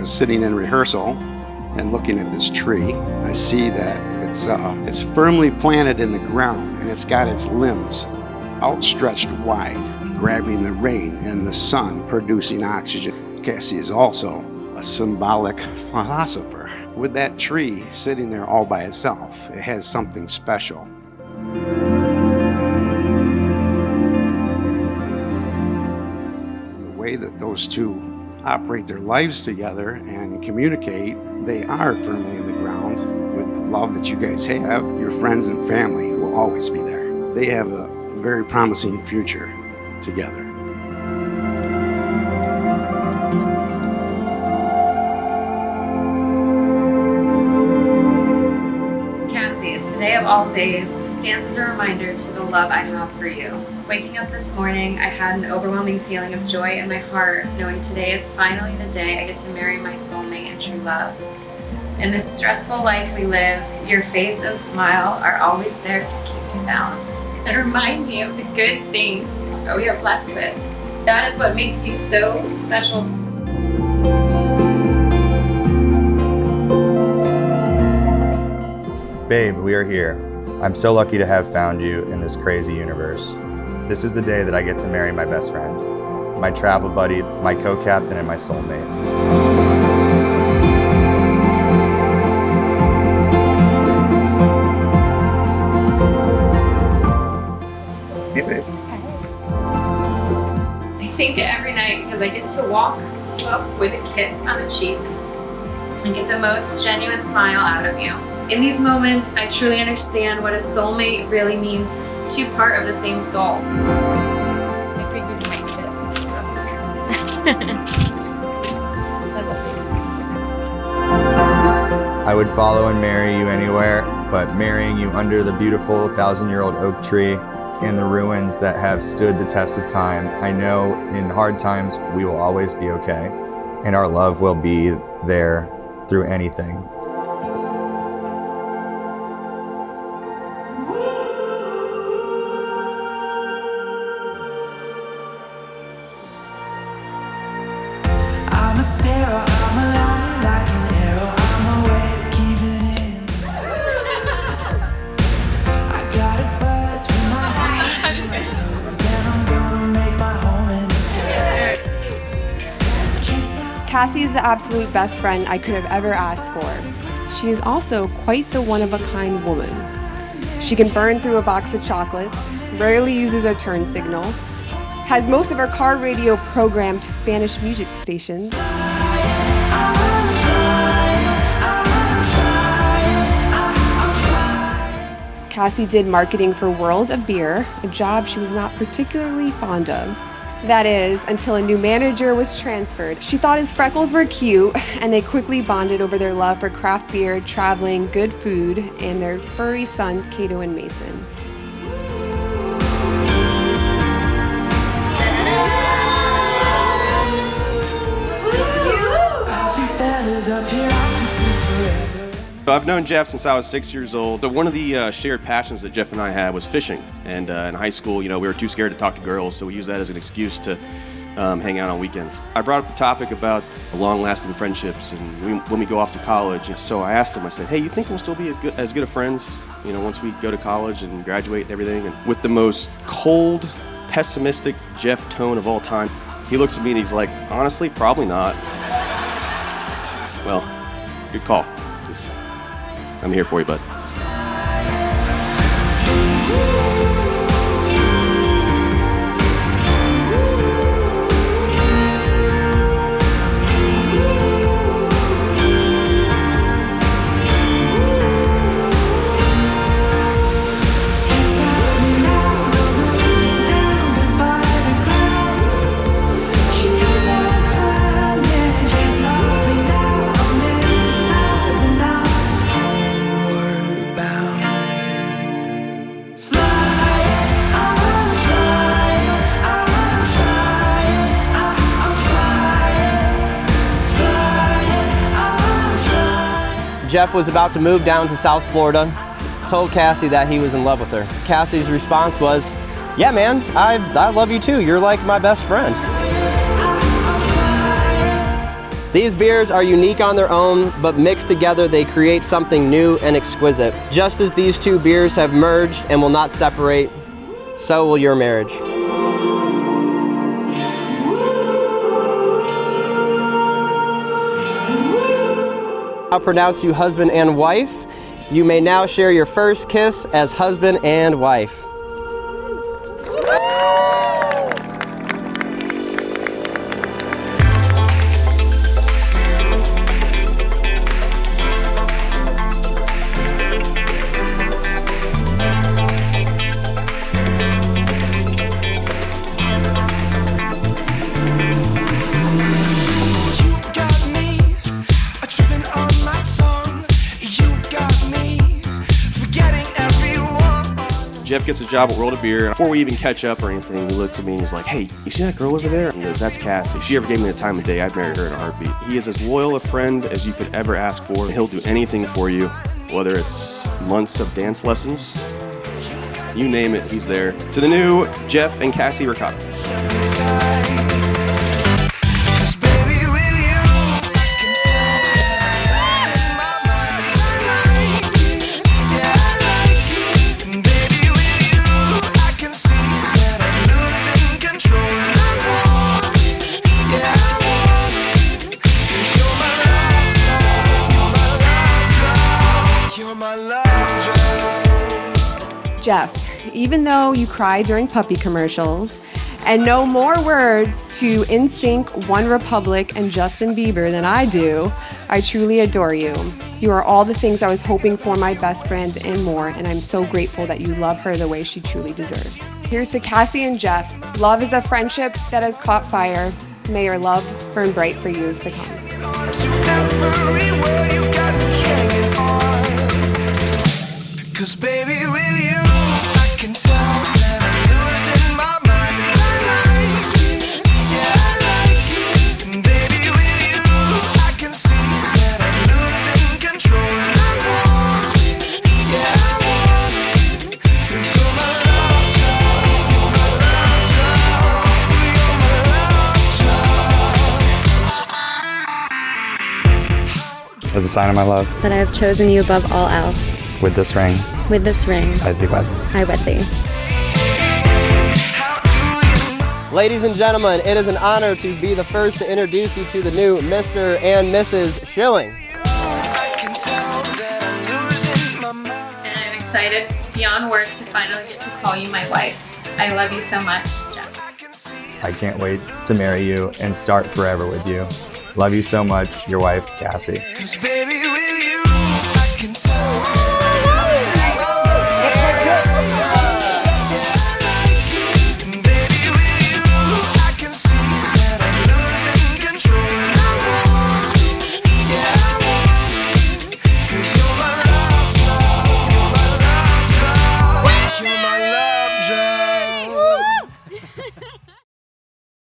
was sitting in rehearsal and looking at this tree, I see that it's firmly planted in the ground, and it's got its limbs outstretched wide, grabbing the rain and the sun, producing oxygen. Kassie is also a symbolic philosopher. With that tree sitting there all by itself, it has something special. The way that those two operate their lives together and communicate, they are firmly in the ground. With the love that you guys have, your friends and family will always be there. They have a very promising future together. Kassie, today of all days stands as a reminder to the love I have for you. Waking up this morning, I had an overwhelming feeling of joy in my heart, knowing today is finally the day I get to marry my soulmate and true love. In this stressful life we live, your face and smile are always there to keep me balanced and remind me of the good things that we are blessed with. That is what makes you so special. Babe, we are here. I'm so lucky to have found you in this crazy universe. This is the day that I get to marry my best friend, my travel buddy, my co-captain, and my soulmate. Hey, babe. I think it every night because I get to walk you up with a kiss on the cheek and get the most genuine smile out of you. In these moments, I truly understand what a soulmate really means, two part of the same soul. I figured you might fit. I would follow and marry you anywhere, but marrying you under the beautiful 1,000-year-old oak tree in the ruins that have stood the test of time, I know in hard times we will always be okay, and our love will be there through anything. I'm a sparrow, I'm alive like an arrow, I'm awake, keeping in. I got a buzz from my head to my toes, and I'm gonna make my home in the sky. Kassie is the absolute best friend I could have ever asked for. She is also quite the one-of-a-kind woman. She can burn through a box of chocolates, rarely uses a turn signal, has most of her car radio programmed to Spanish music stations. Kassie did marketing for World of Beer, a job she was not particularly fond of. That is, until a new manager was transferred. She thought his freckles were cute, and they quickly bonded over their love for craft beer, traveling, good food, and their furry sons, Cato and Mason. Up here, I can see forever. I've known Jeff since I was 6 years old. So one of the shared passions that Jeff and I had was fishing. And in high school, we were too scared to talk to girls, so we used that as an excuse to hang out on weekends. I brought up the topic about long-lasting friendships and when we go off to college. So I asked him, I said, hey, you think we'll still be as good of friends, once we go to college and graduate and everything? And with the most cold, pessimistic Jeff tone of all time, he looks at me and he's like, honestly, probably not. Well, good call. I'm here for you, bud. Jeff was about to move down to South Florida, told Kassie that he was in love with her. Kassie's response was, yeah man, I love you too, you're like my best friend. These beers are unique on their own, but mixed together they create something new and exquisite. Just as these two beers have merged and will not separate, so will your marriage. I'll pronounce you husband and wife. You may now share your first kiss as husband and wife. Jeff gets a job at World of Beer. Before we even catch up or anything, he looks at me and he's like, "Hey, you see that girl over there?" And he goes, "That's Kassie. If she ever gave me the time of day, I'd marry her in a heartbeat." He is as loyal a friend as you could ever ask for. He'll do anything for you, whether it's months of dance lessons, you name it, he's there. To the new Jeff and Kassie Ricotta. Jeff, even though you cry during puppy commercials and know more words to NSYNC, One Republic, and Justin Bieber than I do, I truly adore you. You are all the things I was hoping for my best friend and more, and I'm so grateful that you love her the way she truly deserves. Here's to Kassie and Jeff. Love is a friendship that has caught fire. May your love burn bright for years to come. Cause baby, with you, I can tell that I'm losing my mind. Yeah, I like it. And baby, with you, I can see that I'm losing control. And I want it. Yeah, I want it. Cause you're my love child. You're my love child. You're my love child. As a sign of my love, that I have chosen you above all else. with this ring, With this ring, I thee wed. I wed thee. Ladies and gentlemen, it is an honor to be the first to introduce you to the new Mr. and Mrs. Schilling. And I'm excited beyond words to finally get to call you my wife. I love you so much, Jeff. I can't wait to marry you and start forever with you. Love you so much, your wife, Kassie. Cause baby,